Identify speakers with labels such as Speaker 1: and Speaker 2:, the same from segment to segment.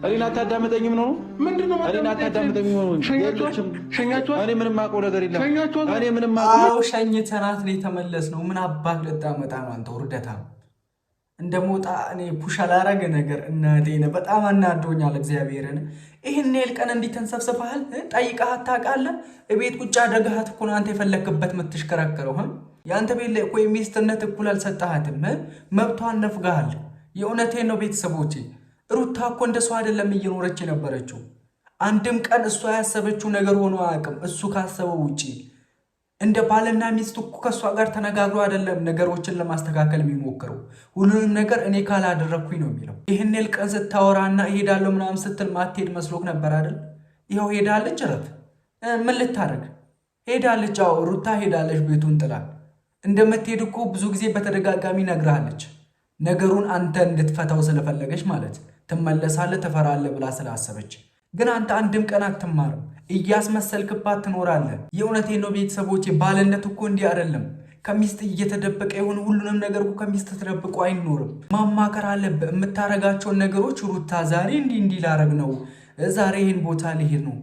Speaker 1: እኔን አታዳምጠኝም ነው ምንድነው? እኔን አታዳምጠኝም ነው። ሸኛቸው እኔ ምንም አውቀው ነገር የለም። እኔ ምንም
Speaker 2: አውቀው ሸኝተናት ነው የተመለስነው። ምን አባክ ልታመጣ ነው አንተ ውርደታ? እንደሞጣ እኔ ፑሽ አላረገ ነገር እናቴነ በጣም አናዶኛል። እግዚአብሔርን ይሄን ያህል ቀን እንዲተንሰፍስፈሃል ጠይቀሃት ታውቃለህ? እቤት ቁጭ አድርገሃት እኮ ነው አንተ የፈለክበት የምትሽከረከረው። የአንተ ቤት ላይ እኮ የሚስትነት እኩል አልሰጠሃትም። መብቷን ነፍገሃል። የእውነቴን ነው ቤተሰቦቼ። ሩታ እኮ እንደሷ አይደለም እየኖረች የነበረችው። አንድም ቀን እሷ ያሰበችው ነገር ሆኖ አያውቅም እሱ ካሰበው ውጪ። እንደ ባልና ሚስት እኮ ከእሷ ጋር ተነጋግሮ አይደለም ነገሮችን ለማስተካከል የሚሞክረው። ሁሉንም ነገር እኔ ካላደረግኩኝ ነው የሚለው። ይህን ያህል ቀን ስታወራና እሄዳለሁ ምናምን ስትል ማትሄድ መስሎክ ነበር አይደል? ይኸው ሄዳለች። ረፍ ምን ልታደርግ ሄዳለች? አዎ ሩታ ሄዳለች ቤቱን ጥላ። እንደምትሄድ እኮ ብዙ ጊዜ በተደጋጋሚ ነግርሃለች። ነገሩን አንተ እንድትፈታው ስለፈለገች ማለት ትመለሳለህ ትፈራለህ ብላ ስላሰበች። ግን አንተ አንድም ቀን አትማርም፣ እያስመሰልክባት ትኖራለህ። የእውነቴን ነው ቤተሰቦቼ። ባልነት እኮ እንዲህ አይደለም። ከሚስት እየተደበቀ የሆነ ሁሉንም ነገር እኮ ከሚስት ተደብቆ አይኖርም። ማማከር አለብህ የምታረጋቸውን ነገሮች። ሩታ ዛሬ እንዲህ ላረግ ነው፣ ዛሬ ይህን ቦታ ልሄድ ነው፣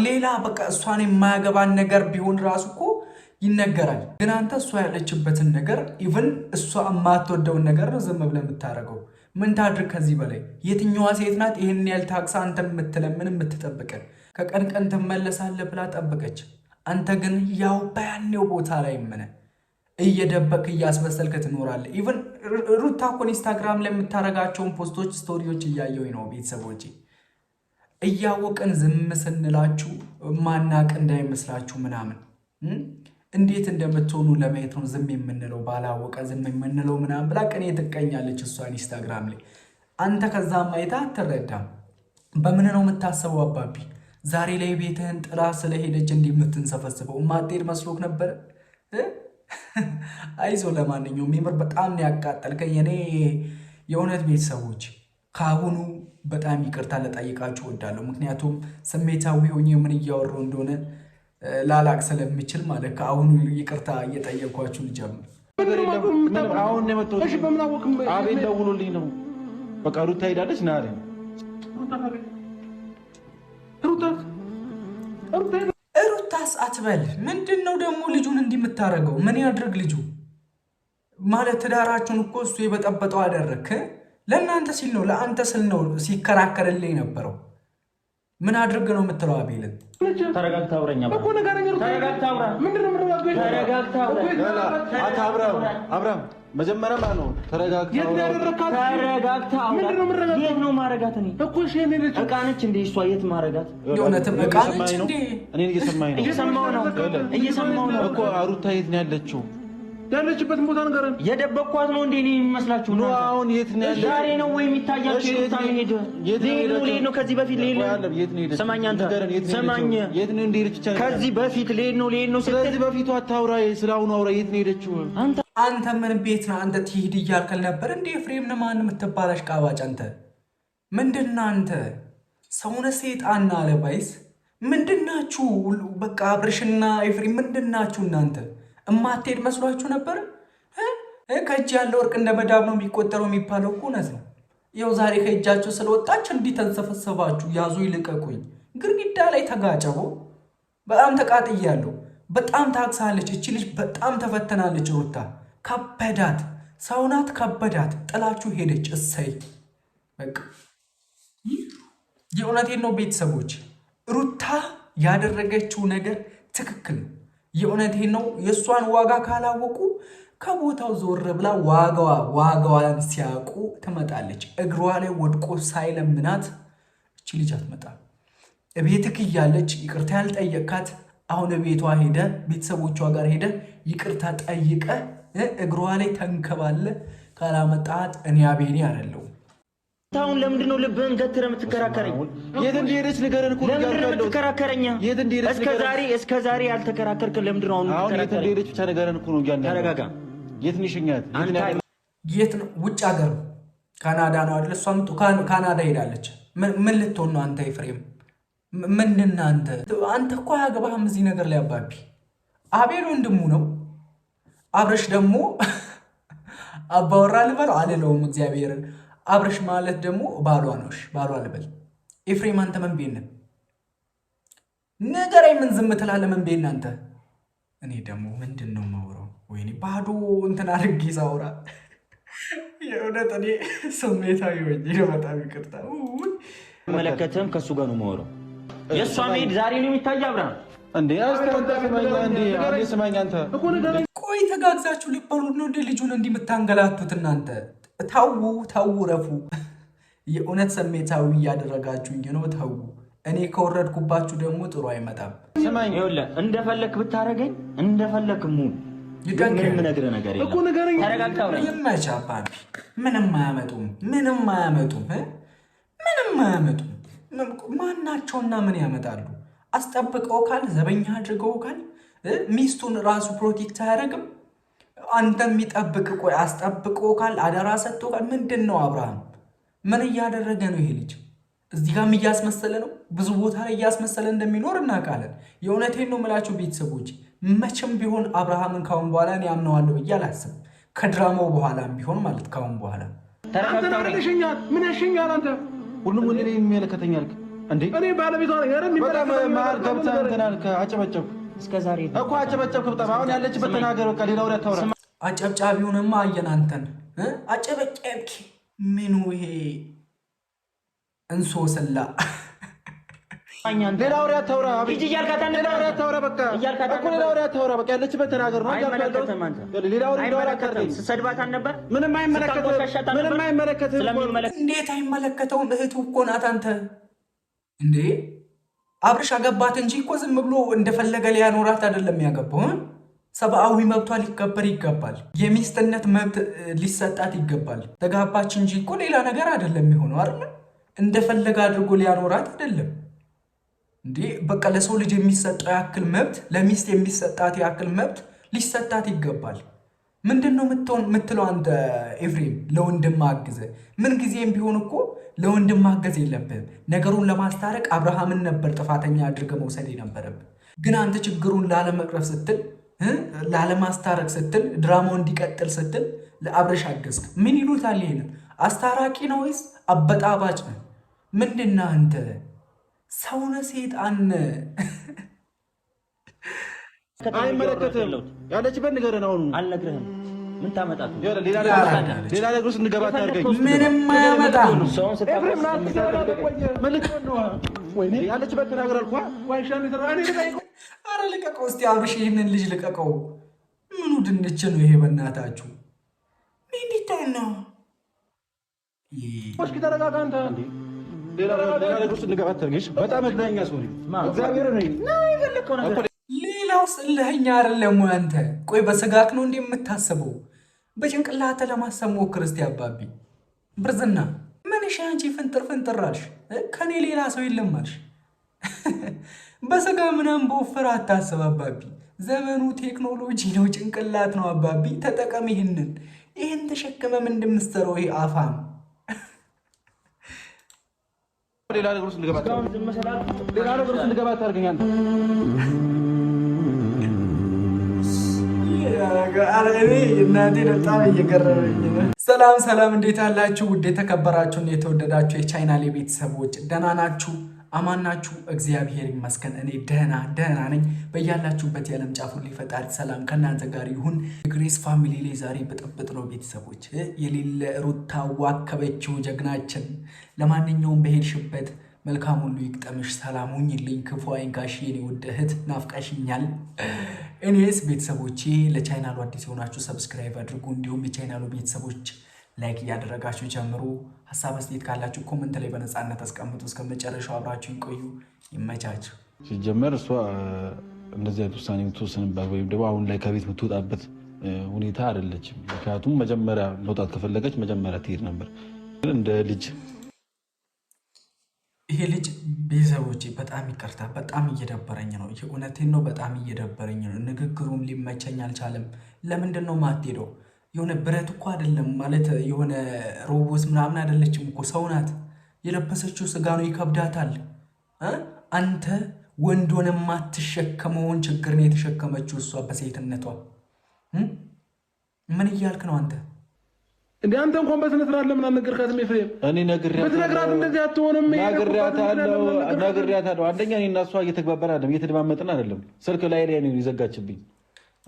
Speaker 2: ሌላ በቃ እሷን የማያገባን ነገር ቢሆን ራሱ እኮ ይነገራል። ግን አንተ እሷ ያለችበትን ነገር ኢቭን እሷ የማትወደውን ነገር ነው ዝም ብለህ የምታደርገው። ምን ታድርግ ከዚህ በላይ? የትኛዋ ሴት ናት ይህን ያህል ታክሳ አንተ የምትለምን የምትጠብቀን? ከቀን ቀን ትመለሳለህ ብላ ጠብቀች። አንተ ግን ያው በያኔው ቦታ ላይ ምን እየደበቅ እያስመሰልክ ትኖራለህ። ኢቭን ሩታ እኮ ኢንስታግራም ላይ የምታደርጋቸውን ፖስቶች፣ ስቶሪዎች እያየሁኝ ነው ቤተሰቦቼ። እያወቅን ዝም ስንላችሁ ማናቅ እንዳይመስላችሁ ምናምን እንዴት እንደምትሆኑ ለማየት ነው ዝም የምንለው። ባላወቀ ዝም የምንለው ምናምን ብላ ቅኔ ትቀኛለች እሷ ኢንስታግራም ላይ። አንተ ከዛ ማየት አትረዳም። በምን ነው የምታስበው? አባቢ ዛሬ ላይ ቤትህን ጥላ ስለሄደች እንዲህ የምትንሰፈስበው ማትሄድ መስሎክ ነበረ? አይዞ ለማንኛውም የምር በጣም ነው ያቃጠልከኝ። እኔ የእውነት ቤተሰቦች ከአሁኑ በጣም ይቅርታ ልጠይቃችሁ እወዳለሁ። ምክንያቱም ስሜታዊ ሆኜ ምን እያወራሁ እንደሆነ ላላቅ ስለሚችል ማለት ከአሁኑ ይቅርታ እየጠየኳችሁ ልጀምር።
Speaker 1: አሁን ነው የመጣሁት። እሺ በምን አወቅም? አቤል ደውሎልኝ ነው። በቃ ሩታ ሄዳለች ና አለኝ።
Speaker 2: ሩታስ አትበል። ምንድነው ደግሞ ልጁን እንዲህ የምታደርገው? ምን ያድርግ ልጁ ማለት? ትዳራችሁን እኮ እሱ የበጠበጠው አደረክ። ለእናንተ ሲል ነው ለአንተ ስል ነው ሲከራከርልኝ ነበረው። ምን አድርግ ነው የምትለው? አቤልን
Speaker 1: ተረጋግተህ አውራኝ እኮ ነገረኝ። ተረጋግተህ አውራ። ምንድነው የምትረጋጋው? ተረጋግተህ አውራ። አብራም መጀመሪያ ማለት ነው ተረጋግተህ አውራ። ተረጋግተህ አውራ። የት ነው ማረጋት? እኔ እኮ እሺ እኔ ልጅ ዕቃ ነች እንዴ እሷ? የት ማረጋት? የሆነትም ዕቃ ነች እንዴ? እኔ እየሰማሁ ነው እኮ። ሩታ የት ነው ያለችው? ያለችበትን ቦታ ነገረን። የደበቅኳት ነው እንዴ? እኔ የሚመስላችሁ ነው? አሁን የት ነው ያለችው? ዛሬ ነው ወይ የሚታያችሁ? ሩታ ሄደ ሌት ነው። ከዚህ በፊት ሌት ነው። ሰማኝ አንተ ሰማኝ። የት ነው እንደሄደች? ከዚህ በፊት ሌት ነው ስለዚህ በፊቱ አታውራ፣ ስለአሁኑ አውራ። የት ነው ሄደችው? አንተ ምን ቤት ነው አንተ ትሄድ እያልከል ነበር እንዴ? ኤፍሬም ነው ማን የምትባላሽ ቃባጭ? አንተ ምንድነው? አንተ ሰውነ ሰይጣን አለ ባይስ ምንድናችሁ? በቃ አብርሽና ኤፍሬም ምንድናችሁ እናንተ? እማትሄድ መስሏችሁ ነበር? ከእጅ ያለው ወርቅ እንደ መዳብ ነው የሚቆጠረው የሚባለው እኮ እውነት ነው። ይኸው ዛሬ ከእጃቸው ስለወጣች እንዲህ ተንሰፈሰባችሁ። ያዙ ይልቀቁኝ። ግድግዳ ላይ ተጋጨቦ። በጣም ተቃጥያለሁ። በጣም ታክሳለች እቺ ልጅ። በጣም ተፈተናለች ሩታ። ከበዳት፣ ሰውናት ከበዳት። ጥላችሁ ሄደች። እሰይ በቃ የእውነቴን ነው ቤተሰቦች። ሩታ ያደረገችው ነገር ትክክል ነው። የእውነቴን ነው። የእሷን ዋጋ ካላወቁ ከቦታው ዞር ብላ ዋጋዋን ሲያውቁ ትመጣለች። እግሯ ላይ ወድቆ ሳይለምናት እቺ ልጅ አትመጣም። ቤትክ እያለች ይቅርታ ያልጠየካት አሁን ቤቷ ሄደ ቤተሰቦቿ ጋር ሄደ ይቅርታ ጠይቀ እግሯ ላይ ተንከባለ ካላመጣት እኔ አቤኔ አይደለሁም። ታውን ለምንድነው ልብህን ገትረህ የምትከራከረኝ? የት እንደሄደች ንገረን እኮ ያልከለው ተከራከረኛ። የት እንደሄደች እስከ ዛሬ ያልተከራከርክ ለምንድነው አሁን የት እንደሄደች ብቻ ንገረን እኮ ነው ያልነው። ተረጋጋ። የት ነሽኛት? የት ነው? ውጭ ሀገር ካናዳ ነው አይደል? እሷም ካናዳ ሄዳለች። ምን ልትሆን ነው አንተ ኤፍሬም? ምንድን አንተ እኮ አያገባህም እዚህ ነገር ላይ አባቢ። አቤል ወንድሙ ነው። አብረሽ ደግሞ አባወራ ልበለው አልለውም። እግዚአብሔርን
Speaker 2: አብርሽ ማለት ደግሞ ባሏ ነውሽ፣ ባሏ ልበል። ኤፍሬም አንተ ምን ቤት ነህ? ነገራይ ምን ዝም ትላለህ? ምን ቤት አንተ? እኔ ደግሞ ምንድን ነው የማወራው? ወይኔ ባዶ እንትን አድርጌ ሳወራ የእውነት እኔ ስሜታዊ ሆኜ በጣም ይቅርታ።
Speaker 1: መለከተም ከሱ ጋር ነው የማወራው። የእሷ መሄድ ዛሬ ነው የሚታይ አብርሃም እንዴ?
Speaker 2: ቆይ ተጋግዛችሁ ሊበሉ ነው እንዴ? ልጁን እንዲህ የምታንገላቱት እናንተ? ተው ረፉ። የእውነት ስሜታዊ እያደረጋችሁኝ ነው። ተው። እኔ ከወረድኩባችሁ ደግሞ ጥሩ አይመጣም።
Speaker 1: ስማኝ፣ ይኸውልህ እንደፈለክ ብታረገኝ እንደፈለክ ሙን ምንም ነገር የለም። ተረጋግተው
Speaker 2: ይመቻባል። ምንም አያመጡም። ማናቸውና ምን ያመጣሉ? አስጠብቀው ካል ዘበኛ አድርገው ካል ሚስቱን ራሱ ፕሮቴክት አያደርግም። አንተ የሚጠብቅ ቆይ አስጠብቀው ካል አደራ ሰጥቶ ካል ምንድን ነው? አብርሃም ምን እያደረገ ነው? ይሄ ልጅ እዚህ ጋርም እያስመሰለ ነው። ብዙ ቦታ ላይ እያስመሰለ እንደሚኖር እናውቃለን። የእውነቴን ነው የምላችሁ ቤተሰቦች፣ መቼም ቢሆን አብርሃምን ካሁን በኋላ እኔ አምነዋለሁ ብዬ አላስብም። ከድራማው በኋላም ቢሆን ማለት ካሁን በኋላ
Speaker 1: ምን ያሸኛል? አንተ ሁሉም ወንድ ላይ የሚመለከተኛል እንዴ? እኔ ባለቤቷ ነኝ አይደል? በጣም ማል ገብተህ እንትን አልክ፣ አጨበጨብክ። እስከዛሬ እኮ አጨበጨብክ። በጣም አሁን ያለችበት ተናገር። በቃ ሌላ ወሬ አታውራ።
Speaker 2: አጨብጫቢውንማ አየን። አንተን አጨበጨብክ። ምኑ ይሄ እንሶስላ
Speaker 1: ሌላ ወሬ አታውራ። አብይ እያልካታ ሌላ ወሬ አታውራ። በቃ እያልካታ እኮ ሌላ ወሬ አታውራ። በቃ ያለችበት ተናገር ነው ያልካለው። ሌላ ወሬ አይመለከትም። ስሰድባት አልነበር? ምንም አይመለከትም።
Speaker 2: እንዴት አይመለከተውም? እህቱ እኮ ናት። አንተ እንዴ አብርሽ አገባት እንጂ እኮ ዝም ብሎ እንደፈለገ ሊያኖራት አይደለም ያገባው። ሰብአዊ መብቷ ሊከበር ይገባል። የሚስትነት መብት ሊሰጣት ይገባል። ተጋባች እንጂ እኮ ሌላ ነገር አይደለም የሚሆነው አይደል? እንደፈለገ አድርጎ ሊያኖራት አይደለም እንዴ። በቃ ለሰው ልጅ የሚሰጠው ያክል መብት፣ ለሚስት የሚሰጣት ያክል መብት ሊሰጣት ይገባል። ምንድነው የምትለው አንተ ኤፍሬም? ለወንድም አግዘ ምን ጊዜም ቢሆን እኮ ለወንድም ማገዝ የለብህም። ነገሩን ለማስታረቅ አብርሃምን ነበር ጥፋተኛ አድርገህ መውሰድ የነበረብህ። ግን አንተ ችግሩን ላለመቅረፍ ስትል፣ ላለማስታረቅ ስትል፣ ድራማው እንዲቀጥል ስትል ለአብርሽ አገዝክ። ምን ይሉታል? ይሄንን አስታራቂ ነው ወይስ አበጣባጭ ነው? ምንድነው አንተ? ሰውነ ሴጣን
Speaker 1: አይመለከትም። ያለችበት ንገረን። አሁን አልነግርህም። ምን ታመጣት? ሌላ ነገር ውስጥ እንገባ ታርገኝ።
Speaker 2: ምንም አያመጣም።
Speaker 1: ያለችበት ተናገር አልኳ።
Speaker 2: ኧረ ልቀቀው እስቲ አብርሽ፣ ይህንን ልጅ ልቀቀው። ምኑ ድንች ነው ይሄ? በእናታችሁ እንዲታይ ነው።
Speaker 1: እስኪ ተረጋጋ አንተ። ሌላ ነገር ውስጥ እንገባ ታርገኝ። በጣም እግረኛ ሰው ነኝ። እግዚአብሔር ነኝ ነው የፈለከው ነገር።
Speaker 2: ሌላው ስለኛ አይደለም ወይ አንተ? ቆይ በስጋክ ነው እንዴ የምታስበው? በጭንቅላተ ለማሰብ ሞክር እስቲ አባቢ። ብርዝና ምን አንቺ ፍንጥር አልሽ? ከኔ ሌላ ሰው የለም አልሽ? በስጋ ምናምን በወፈራ አታስብ አባቢ። ዘመኑ ቴክኖሎጂ ነው፣ ጭንቅላት ነው አባቢ። ተጠቀም። ይህን ተሸክመ ምን እንደምትሰራው ይሄ አፋም።
Speaker 1: ሌላ ነገር ውስጥ እንገባ ታርገኝ አንተ።
Speaker 2: እናቴ በጣም እየገረመኝ ነው። ሰላም፣ እንዴት አላችሁ? ውድ የተከበራችሁና የተወደዳችሁ የቻናሌ ቤተሰቦች ደህና ናችሁ? አማን ናችሁ? እግዚአብሔር ይመስገን እኔ ደህና ነኝ። በያላችሁበት የዓለም ጫፍ ሁሉ ፈጣሪ ሰላም ከእናንተ ጋር ይሁን። ግሬስ ፋሚሊ ላይ ዛሬ ብጥብጥ ነው ቤተሰቦች። የሌለ ሩታ ዋከበችው ጀግናችን። ለማንኛውም በሄድሽበት መልካም ሁሉ ይቅጠምሽ፣ ሰላም ሁኚልኝ፣ ክፉ አይንካሽ የኔ ውድ እህት፣ ናፍቃሽኛል። እኔስ ቤተሰቦቼ ለቻናሉ አዲስ የሆናችሁ ሰብስክራይብ አድርጉ፣ እንዲሁም የቻናሉ ቤተሰቦች ላይክ እያደረጋችሁ ጀምሩ። ሀሳብ አስተያየት ካላችሁ ኮመንት ላይ በነፃነት አስቀምጡ። እስከ መጨረሻው አብራችሁ ይቆዩ። ይመቻችሁ።
Speaker 1: ሲጀመር እሷ እንደዚህ አይነት ውሳኔ የምትወስንበት ወይም ደግሞ አሁን ላይ ከቤት የምትወጣበት ሁኔታ አይደለችም። ምክንያቱም መጀመሪያ መውጣት ከፈለገች መጀመሪያ ትሄድ ነበር። እንደ ልጅ
Speaker 2: ይሄ ልጅ ቤተሰቦቼ በጣም ይቅርታ፣ በጣም እየደበረኝ ነው። እውነቴን ነው፣ በጣም እየደበረኝ ነው። ንግግሩም ሊመቸኝ አልቻለም። ለምንድን ነው ማትሄደው? የሆነ ብረት እኮ አይደለም ማለት የሆነ ሮቦት ምናምን አይደለችም እኮ ሰው ናት። የለበሰችው ስጋ ነው፣ ይከብዳታል። አንተ ወንድ ሆነ የማትሸከመውን ችግር ነው የተሸከመችው እሷ በሴትነቷ። ምን እያልክ ነው አንተ?
Speaker 3: እንዴ አንተ እንኳን በስነ ስርዓት ለምን አልነገርካትም? ኤፍሬም
Speaker 1: እኔ
Speaker 3: በትነግራት እንደዚህ አትሆንም።
Speaker 1: ነግሬያታለሁ። አንደኛ እኔ እና እሷ እየተግባባን አይደለም፣ እየተደማመጥን አይደለም። ስልክ ላይ ነው ይዘጋችብኝ።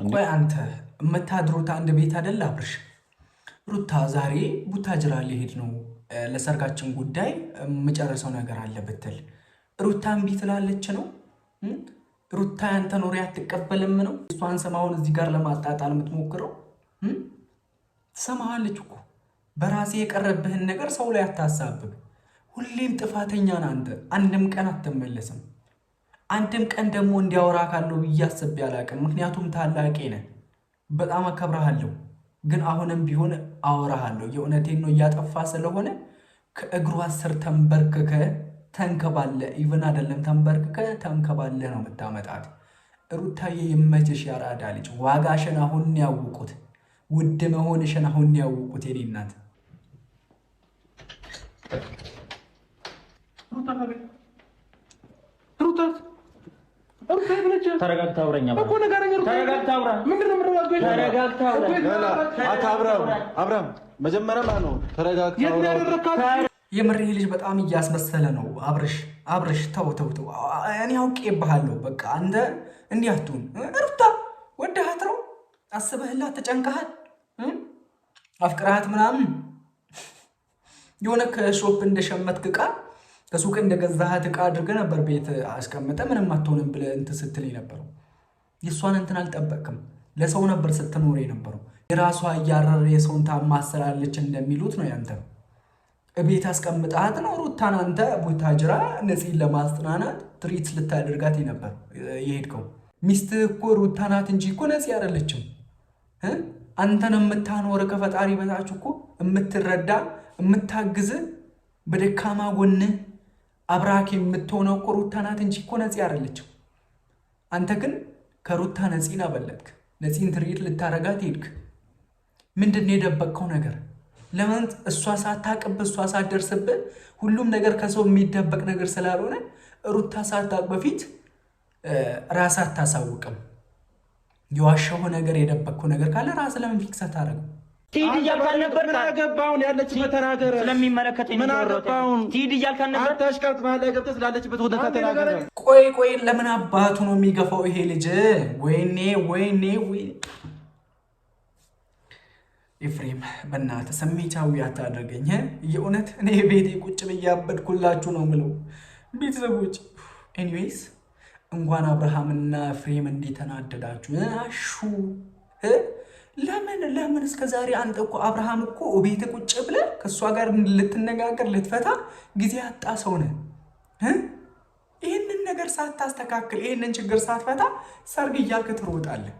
Speaker 2: ቆይ አንተ የምታድሩት አንድ ቤት አይደል አብርሽ? ሩታ ዛሬ ቡታጅራ ሊሄድ ነው ለሰርጋችን ጉዳይ የምጨርሰው ነገር አለ ብትል ሩታ እምቢ ትላለች ነው? ሩታ ያንተን ወሬ አትቀበልም ነው? እሷን ሰማውን እዚህ ጋር ለማጣጣል የምትሞክረው ትሰማሃለች እኮ። በራሴ የቀረብህን ነገር ሰው ላይ አታሳብብ። ሁሌም ጥፋተኛ ነህ አንተ። አንድም ቀን አትመለስም። አንድም ቀን ደግሞ እንዲያወራ ካለው ብዬ አስቤ አላውቅም። ምክንያቱም ታላቄ ነህ፣ በጣም አከብረሃለሁ። ግን አሁንም ቢሆን አወራሃለሁ። የእውነቴን ነው። እያጠፋ ስለሆነ ከእግሯ ስር ተንበርክከ ተንከባለ ኢቨን አይደለም ተንበርክከ ተንከባለ ነው የምታመጣት። ሩታዬ ይመችሽ፣ ያራዳ ልጅ። ዋጋሽን አሁን ያውቁት፣ ውድ መሆንሽን አሁን ያውቁት። የኔ እናት
Speaker 1: ተረጋግተህ አውራኝ እኮ ነገረኝ። ተረጋግተህ አውራ። ምንድነው የምትረጋጋው? ተረጋግተህ አውራ። አብርሃም መጀመሪያ ማለት ነው ተረጋግተህ አውራ።
Speaker 2: የምሬ ልጅ በጣም እያስመሰለ ነው። አብርሽ ተው። እኔ አውቄብሃለሁ። በቃ አንተ እንዲህ አትሁን። ሩታ ወደሃት ነው አስበህላት ተጨንቀሃል፣ አፍቅረሃት ምናምን የሆነ ከሾፕ እንደሸመትክ ዕቃ ከሱቅ እንደገዛሃት ዕቃ አድርገህ ነበር ቤት አስቀምጠ ምንም አትሆንም ብለህ እንትን ስትል የነበረው። የእሷን እንትን አልጠበቅም። ለሰው ነበር ስትኖር የነበረው። የራሷ እያረረ የሰውን ታማስላለች እንደሚሉት ነው። ያንተ ቤት አስቀምጠሃት ነው ሩታን አንተ ቡታጅራ ነፂን ለማስጥናናት ትሪት ልታደርጋት ነበር የሄድከው። ሚስትህ እኮ ሩታ ናት እንጂ እኮ ነፂ አይደለችም። አንተን የምታኖር ከፈጣሪ በታች እኮ የምትረዳ የምታግዝ በደካማ ጎንህ አብራክ የምትሆነው እኮ ሩታ ናት እንጂ እኮ ነፂ አይደለችም። አንተ ግን ከሩታ ነፂን አበለጥክ። ነፂን ትርኢት ልታረጋት ሄድክ። ምንድን ነው የደበቅከው ነገር? ለምን እሷ ሳታቅብህ እሷ ሳትደርስብህ ሁሉም ነገር ከሰው የሚደበቅ ነገር ስላልሆነ ሩታ ሳታቅ በፊት ራስ አታሳውቅም። የዋሸው ነገር የደበቅከው ነገር ካለ ራስ ለምን ፊክስ አታረግም?
Speaker 1: ቲዲ እያልካን ነበር። ምን አገባውን? ያለችበት ተናገረ። ስለሚመለከተኝ ምን አገባውን? ቲዲ እያልካን ነበር። አታሽቀርጥ። ማለት ላይ ገብተህ ስላለችበት ወደ ተናገረ።
Speaker 2: ቆይ ለምን አባቱ ነው የሚገፋው ይሄ ልጅ? ወይኔ ኤፍሬም በእናትህ ስሜታዊ አታደርገኝ። የእውነት እኔ ቤቴ ቁጭ ብዬ አበድኩላችሁ ነው የምለው ቤተሰቦች። ኤኒዌይስ እንኳን አብርሃምና ኤፍሬም እንዲተናደዳችሁ አሹ። ለምን እስከ ዛሬ አንተ እኮ አብርሃም እኮ ቤት ቁጭ ብለህ ከእሷ ጋር ልትነጋገር ልትፈታ ጊዜ አጣ ሰው ነህ። ይህንን ነገር ሳታስተካክል ይህንን ችግር ሳትፈታ ሰርግ እያልክ ትሮጣለህ።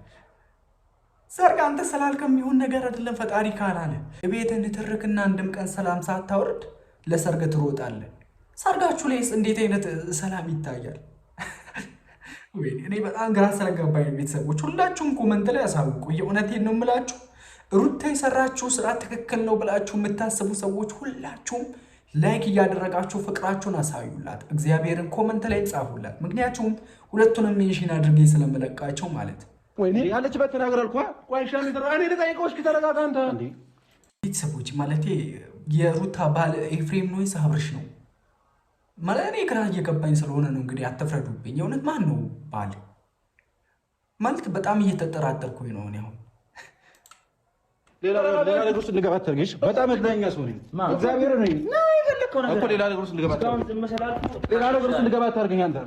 Speaker 2: ሰርግ አንተ ስላልክ የሚሆን ነገር አይደለም። ፈጣሪ ካላለ ቤትህን ትርክና አንድም ቀን ሰላም ሳታወርድ ለሰርግ ትሮጣለህ። ሰርጋችሁ ላይስ እንዴት አይነት ሰላም ይታያል? እኔ በጣም ግራ ስለገባኝ ቤተሰቦች ሁላችሁም ኮመንት ላይ ያሳውቁ። የእውነቴን ነው የምላችሁ። ሩታ የሰራችሁ ስራ ትክክል ነው ብላችሁ የምታስቡ ሰዎች ሁላችሁም ላይክ እያደረጋችሁ ፍቅራችሁን አሳዩላት። እግዚአብሔርን ኮመንት ላይ ጻፉላት። ምክንያቱም ሁለቱንም ሜንሽን አድርጌ ስለምለቃቸው ማለት
Speaker 3: ወይኔ ያለችበት ተናገር አልኳ። ቆይ ሻሚ እኔ ልጠይቀው እስኪ ተረጋጋ አንተ።
Speaker 2: ቤተሰቦች ማለቴ የሩታ ባል ኤፍሬም ነው ወይስ አብርሽ ነው? ማለት እኔ ግራ እየገባኝ ስለሆነ ነው። እንግዲህ አትፍረዱብኝ። የእውነት ማን ነው ባል? ማለት በጣም እየተጠራጠርኩኝ ነው እኔ አሁን።
Speaker 3: ሌላ ነገር ውስጥ ልገባ አትርግሽ። በጣም እድለኛ ሰው ነኝ። እግዚአብሔር ነው የፈለከው ነገር እኮ ሌላ ነገር ውስጥ ልገባ አትርገኝ አንተ።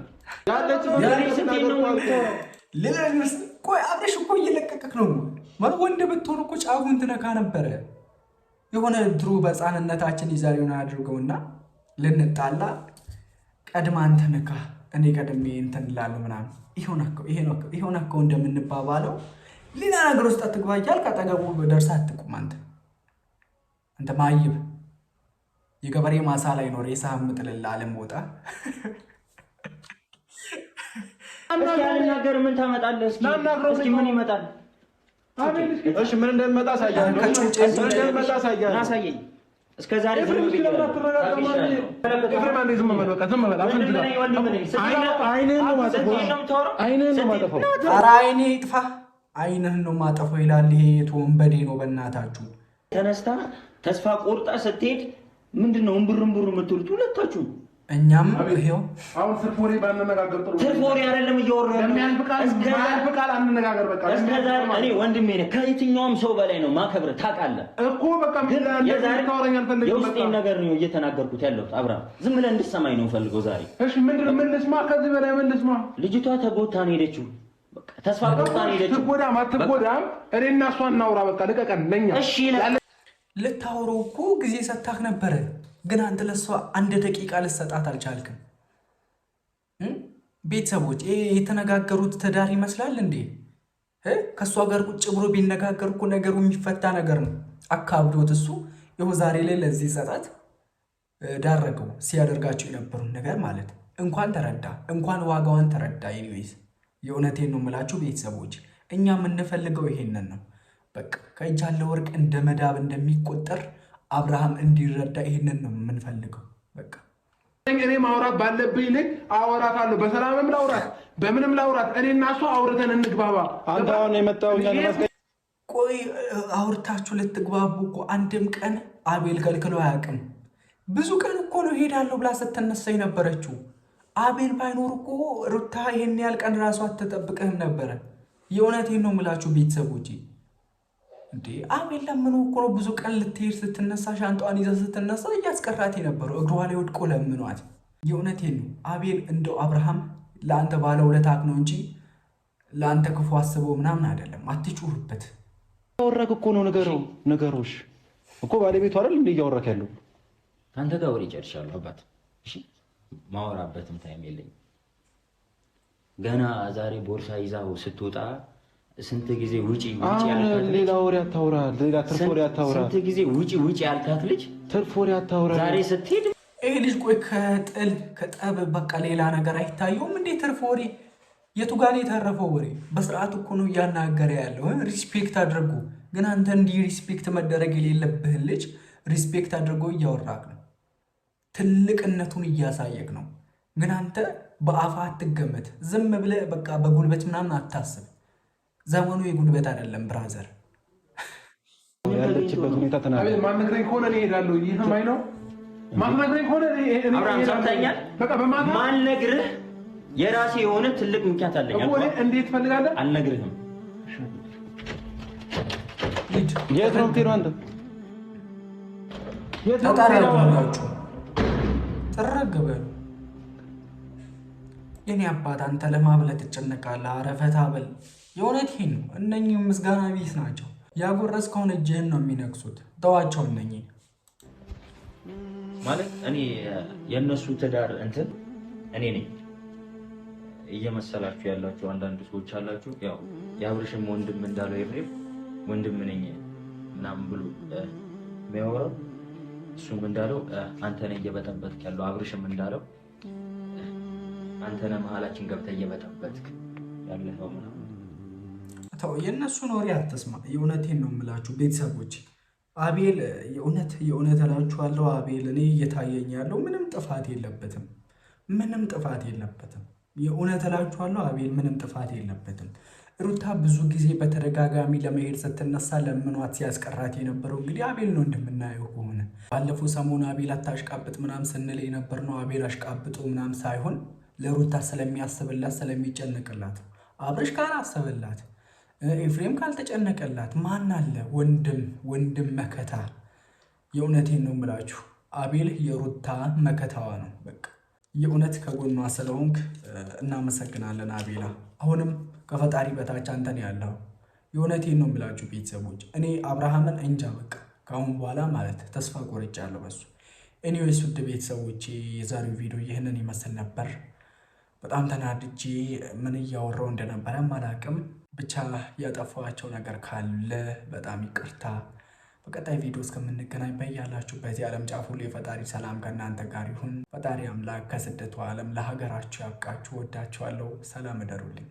Speaker 2: ቆይ አብረሽ እኮ እየለቀቅክ ነው ማለት ወንድ ብትሆን እኮ ጫፉን ትነካ ነበረ። የሆነ ድሮ በሕፃንነታችን ይዛሬውን አድርገውና ልንጣላ ቀድማ አንተ ነካ እኔ ቀድሜ እንትን እላለሁ ምናምን ይሆን እኮ እንደምንባባለው ሌላ ነገር ውስጥ አትግባ እያልክ አጠገቡ ደርሰህ አትቁም። አንተ ማይብ የገበሬ ማሳ ላይ ነው ሬሳህን የምጥልልህ አለም ወጣ።
Speaker 1: እስኪ ያልናገር ምን ታመጣለህ? እስኪ ምን ይመጣል?
Speaker 3: እሺ ምን እንደሚመጣ
Speaker 1: አሳየኝ። እስከ ዛሬ ዝም ብዬ
Speaker 2: አይኔ ይጥፋ አይንህን ነው ማጠፈው ይላል። ይሄ ወንበዴ ነው። በእናታችሁ
Speaker 1: ተነስታ ተስፋ ቆርጣ ስትሄድ ምንድነው እምብርምብሩ የምትሉት ሁለታችሁ?
Speaker 2: እኛም ይሄው
Speaker 3: አሁን ትርፎሪ ባንነጋገር ጥሩ።
Speaker 1: ትርፎሪ አይደለም እያወራሁ
Speaker 3: ለሚያልፍ ቃል አንነጋገር። በቃ
Speaker 1: እስከዛ እኔ ወንድሜ ነህ፣ ከየትኛውም ሰው በላይ ነው ማከብረ ታውቃለህ
Speaker 3: እኮ። በቃ ታወራኝ አልፈልግም።
Speaker 1: የውስጤን ነገር ነው እየተናገርኩት ያለሁት። አብርሃም ዝም ብለህ እንድትሰማኝ ነው ፈልገው ዛሬ።
Speaker 3: እሺ ምንድነው? ምን ልስማ? ከዚህ በላይ ምን ልስማ?
Speaker 1: ልጅቷ ተጎታ ነው ሄደችው። በቃ ተስፋ ቆርጣ ነው ሄደችው።
Speaker 3: አትጎዳም። እኔና እሷ እናውራ። በቃ ልቀቀን። ለኛ
Speaker 1: እሺ
Speaker 2: ልታወሩ እኮ ጊዜ ሰጣህ ነበረ፣ ግን አንተ ለሷ 1 ደቂቃ ልሰጣት አልቻልክም። ቤተሰቦች የተነጋገሩት ትዳር ይመስላል እንዴ? ከእሷ ጋር ቁጭ ብሎ ቢነጋገር እኮ ነገሩ የሚፈታ ነገር ነው። አካብዶት እሱ ይኸው ዛሬ ላይ ለዚህ ሰጣት ዳረገው። ሲያደርጋቸው የነበሩን ነገር ማለት እንኳን ተረዳ፣ እንኳን ዋጋዋን ተረዳ። ኢኒዌይስ የእውነቴን ነው የምላችሁ ቤተሰቦች፣ እኛ የምንፈልገው ይሄንን ነው። በቃ ከእጅ ያለ ወርቅ እንደ መዳብ እንደሚቆጠር አብርሃም እንዲረዳ ይሄንን ነው የምንፈልገው። በቃ
Speaker 3: እኔ ማውራት ባለብኝ ልክ አወራታለሁ። በሰላምም ላውራት በምንም ላውራት፣ እኔና እሷ አውርተን እንግባባ። አንተ አሁን የመጣው
Speaker 2: ቆይ አውርታችሁ ልትግባቡ እኮ አንድም ቀን አቤል ከልክሎ አያውቅም። ብዙ ቀን እኮ ነው ሄዳለሁ ብላ ስትነሳ የነበረችው። አቤል ባይኖር እኮ ሩታ ይሄን ያህል ቀን ራሷ አትጠብቅህም ነበረ። የእውነቴን ነው የምላችሁ ቤተሰቦቼ። እንዴ አቤል ለምኖ እኮ ነው ብዙ ቀን ልትሄድ ስትነሳ ሻንጣዋን ይዘ ስትነሳ እያስቀራት የነበረው እግሯ ላይ ወድቆ ለምኗት። የእውነቴን ነው አቤል እንደው አብርሃም ለአንተ ባለውለታህ ነው እንጂ ለአንተ ክፉ አስበው ምናምን አይደለም። አትጩህበት።
Speaker 3: አወራክ እኮ ነው ነገሮች እኮ ባለቤቱ አይደል እንዴ እያወራክ ያለው?
Speaker 1: አንተ ጋር ወሬ ጨርሻለሁ አባት። እሺ ማወራበትም ታይም የለኝም። ገና ዛሬ ቦርሳ ይዛው ስትወጣ ስንት ጊዜ ውጪ ያልካት
Speaker 3: ሌላ ወሬ አታውራ፣ ሌላ ትርፍ ወሬ አታውራ።
Speaker 1: ስንት ጊዜ ውጪ ያልካት ልጅ
Speaker 3: ትርፍ ወሬ አታውራ።
Speaker 1: ዛሬ ስትሄድ
Speaker 2: ይሄ ልጅ ቆይ ከጥል ከጠብ በቃ ሌላ ነገር አይታየውም እንዴ? ትርፍ ወሬ የቱ ጋር የተረፈው ወሬ? በስርዓት እኮ ነው እያናገረ ያለው። ሪስፔክት አድርጎ ግን አንተ እንዲህ ሪስፔክት መደረግ የሌለብህን ልጅ ሪስፔክት አድርጎ እያወራክ ነው። ትልቅነቱን እያሳየክ ነው። ግን አንተ በአፋ አትገመት። ዝም ብለህ በቃ በጉልበት ምናምን አታስብ። ዘመኑ የጉልበት አይደለም ብራዘር።
Speaker 3: ያለችበት ሁኔታ ተናገር። ማንነግረኝ ከሆነ እኔ እሄዳለሁ። ይሄማይ ነው ማንነግረኝ ከሆነ እኔ
Speaker 1: አብርሃም ሰምተኛል።
Speaker 3: በቃ በማታ
Speaker 1: ማንነግርህ የራሴ የሆነ ትልቅ ምክንያት አለኝ።
Speaker 3: እኮ እንዴት ፈልጋለህ?
Speaker 1: አልነግርህም።
Speaker 3: የት ነው የምትሄደው አንተ?
Speaker 2: የት ነው የምትሄደው? ተረገበ የኔ አባት አንተ ለማብለት ትጨነቃለህ። ኧረ ፈታ በል። የእውነቴን ነው። እነኚህ ምስጋና ቢስ ናቸው። ያጎረስከውን እጅህን ነው የሚነክሱት። ተዋቸው። እነኚህ
Speaker 1: ማለት እኔ የእነሱ ትዳር እንትን እኔ ነኝ እየመሰላችሁ ያላችሁ አንዳንድ ሰዎች አላችሁ። ያው የአብርሽም ወንድም እንዳለው ኤፍሬም ወንድም ነኝ ምናምን ብሎ የሚያወራው እሱም እንዳለው አንተ ነህ እየበጠበጥክ ያለው። አብርሽም እንዳለው አንተ ነህ መሀላችን ገብተህ እየበጠበጥክ ያለኸው ምናምን።
Speaker 2: ተው የእነሱን ወሬ አትስማ። የእውነቴን ነው የምላችሁ ቤተሰቦች። አቤል የእውነት እላችኋለሁ፣ አቤል እኔ እየታየኝ ያለው ምንም ጥፋት የለበትም። የእውነት እላችኋለሁ አቤል ምንም ጥፋት የለበትም። ሩታ ብዙ ጊዜ በተደጋጋሚ ለመሄድ ስትነሳ ለምኗት ሲያስቀራት የነበረው እንግዲህ አቤል ነው እንደምናየው ከሆነ። ባለፈው ሰሞኑ አቤል አታሽቃብጥ ምናምን ስንል የነበር ነው። አቤል አሽቃብጦ ምናምን ሳይሆን ለሩታ ስለሚያስብላት ስለሚጨነቅላት። አብርሽ ካላሰበላት ኤፍሬም ካልተጨነቀላት ማን አለ? ወንድም መከታ። የእውነቴን ነው የምላችሁ አቤል የሩታ መከታዋ ነው። በቃ የእውነት ከጎኗ ስለሆንክ እናመሰግናለን አቤላ። አሁንም ከፈጣሪ በታች አንተን ያለው። የእውነቴን ነው የምላችሁ ቤተሰቦች። እኔ አብርሃምን እንጃ በቃ ከአሁን በኋላ ማለት ተስፋ ቆርጫለሁ በሱ። ኤኒዌይስ ውድ ቤተሰቦች የዛሬው ቪዲዮ ይህንን ይመስል ነበር። በጣም ተናድጄ ምን እያወራው እንደነበረ አላውቅም። ብቻ ያጠፋኋቸው ነገር ካለ በጣም ይቅርታ። በቀጣይ ቪዲዮ እስከምንገናኝ በያላችሁበት የዓለም ጫፍ ሁሉ የፈጣሪ ሰላም ከእናንተ ጋር ይሁን። ፈጣሪ አምላክ ከስደቱ ዓለም ለሀገራችሁ ያብቃችሁ። ወዳችኋለሁ። ሰላም እደሩልኝ።